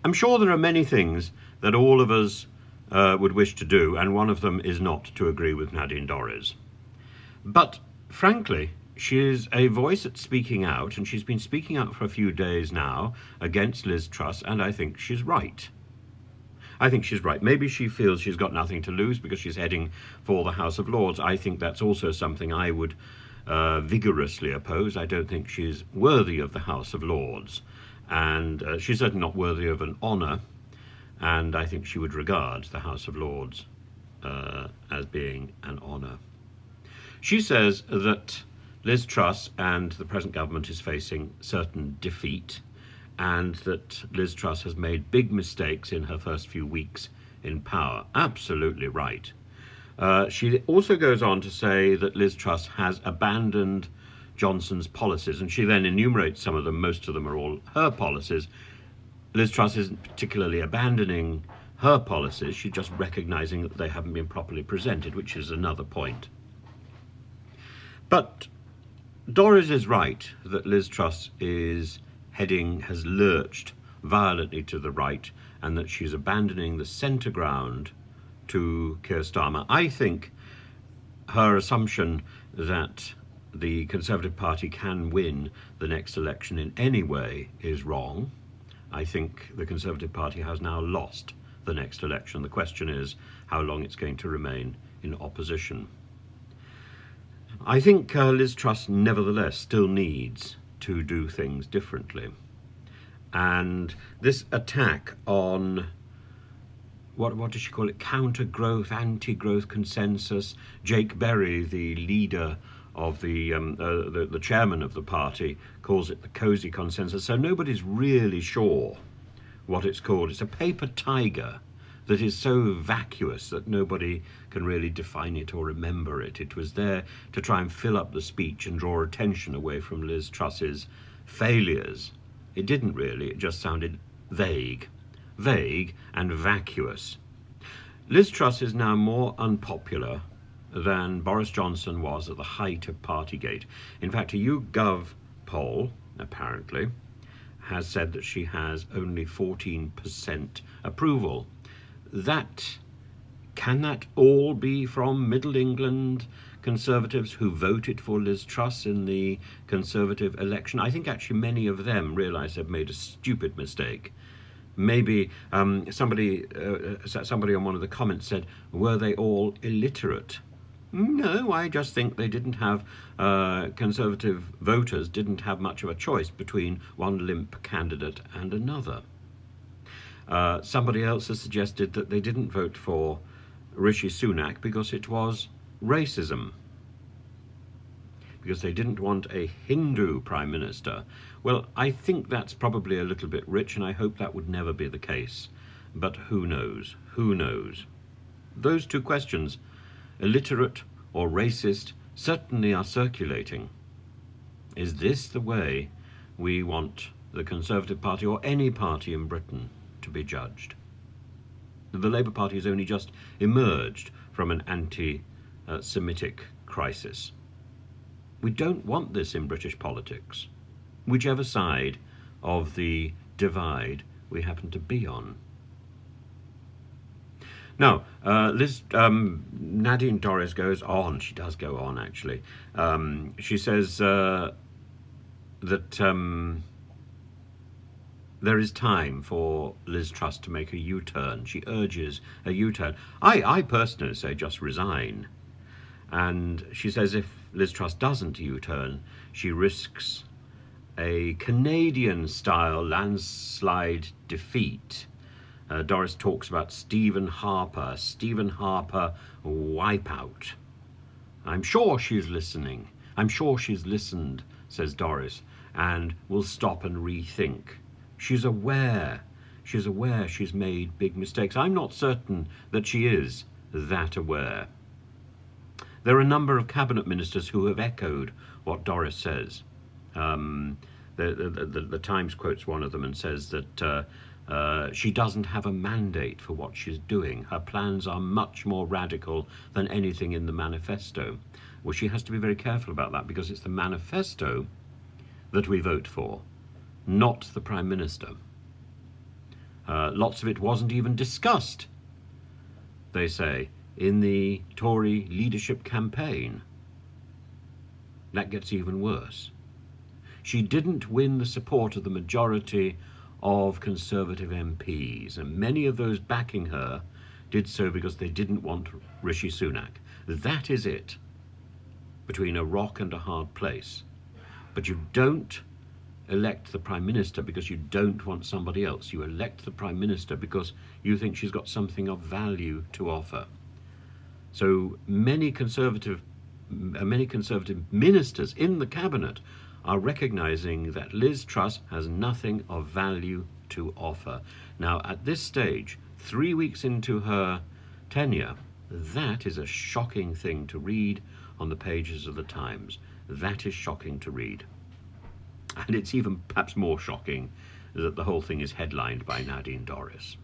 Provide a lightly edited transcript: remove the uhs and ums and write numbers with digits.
I'm sure there are many things that all of us would wish to do, and one of them is not to agree with Nadine Dorries. But frankly, she is a voice at speaking out, and she's been speaking out for a few days now against Liz Truss, and I think she's right. I think she's right. Maybe she feels she's got nothing to lose because she's heading for the House of Lords. I think that's also something I would vigorously oppose. I don't think she's worthy of the House of Lords, and she's certainly not worthy of an honour, and I think she would regard the House of Lords as being an honour. She says that Liz Truss and the present government is facing certain defeat, and that Liz Truss has made big mistakes in her first few weeks in power. Absolutely right. She also goes on to say that Liz Truss has abandoned Johnson's policies, and she then enumerates some of them. Most of them are all her policies. Liz Truss isn't particularly abandoning her policies, she's just recognising that they haven't been properly presented, which is another point. But Dorries is right that Liz Truss has lurched violently to the right, and that she's abandoning the centre ground to Keir Starmer. I think her assumption that the Conservative Party can win the next election in any way is wrong. I think the Conservative Party has now lost the next election. The question is how long it's going to remain in opposition. I think Liz Truss nevertheless still needs to do things differently. And this attack on, what does she call it, counter-growth, anti-growth consensus. Jake Berry, the leader of the chairman of the party, calls it the cosy consensus. So nobody's really sure what it's called. It's a paper tiger that is so vacuous that nobody can really define it or remember it. It was there to try and fill up the speech and draw attention away from Liz Truss's failures. It didn't really, it just sounded vague and vacuous. Liz Truss is now more unpopular than Boris Johnson was at the height of Partygate. In fact, a YouGov poll, apparently, has said that she has only 14% approval. Can that all be from Middle England Conservatives who voted for Liz Truss in the Conservative election? I think actually many of them realise they've made a stupid mistake. Maybe somebody on one of the comments said, were they all illiterate? No, I just think they didn't have, Conservative voters didn't have much of a choice between one limp candidate and another. Somebody else has suggested that they didn't vote for Rishi Sunak because it was racism, because they didn't want a Hindu Prime Minister. Well, I think that's probably a little bit rich, and I hope that would never be the case. But who knows? Who knows? Those two questions, illiterate or racist, certainly are circulating. Is this the way we want the Conservative Party or any party in Britain to be judged? The Labour Party has only just emerged from an anti-Semitic crisis. We don't want this in British politics, whichever side of the divide we happen to be on. Now, Nadine Dorries goes on. She does go on, actually. She says that there is time for Liz Truss to make a U-turn. She urges a U-turn. I personally say just resign. And she says if Liz Truss doesn't U-turn, she risks a Canadian-style landslide defeat. Dorries talks about Stephen Harper wipeout. I'm sure she's listening. I'm sure she's listened, says Dorries, and will stop and rethink. She's aware she's made big mistakes. I'm not certain that she is that aware. There are a number of cabinet ministers who have echoed what Dorries says. The Times quotes one of them and says that she doesn't have a mandate for what she's doing. Her plans are much more radical than anything in the manifesto. Well, she has to be very careful about that, because it's the manifesto that we vote for, not the Prime Minister. Lots of it wasn't even discussed, they say, in the Tory leadership campaign. That gets even worse. She didn't win the support of the majority of Conservative MPs, and many of those backing her did so because they didn't want Rishi Sunak. That is it, between a rock and a hard place. But you don't elect the Prime Minister because you don't want somebody else. You elect the Prime Minister because you think she's got something of value to offer. So many Conservative ministers in the cabinet are recognising that Liz Truss has nothing of value to offer. Now, at this stage, 3 weeks into her tenure, that is a shocking thing to read on the pages of the Times. That is shocking to read. And it's even perhaps more shocking that the whole thing is headlined by Nadine Dorries.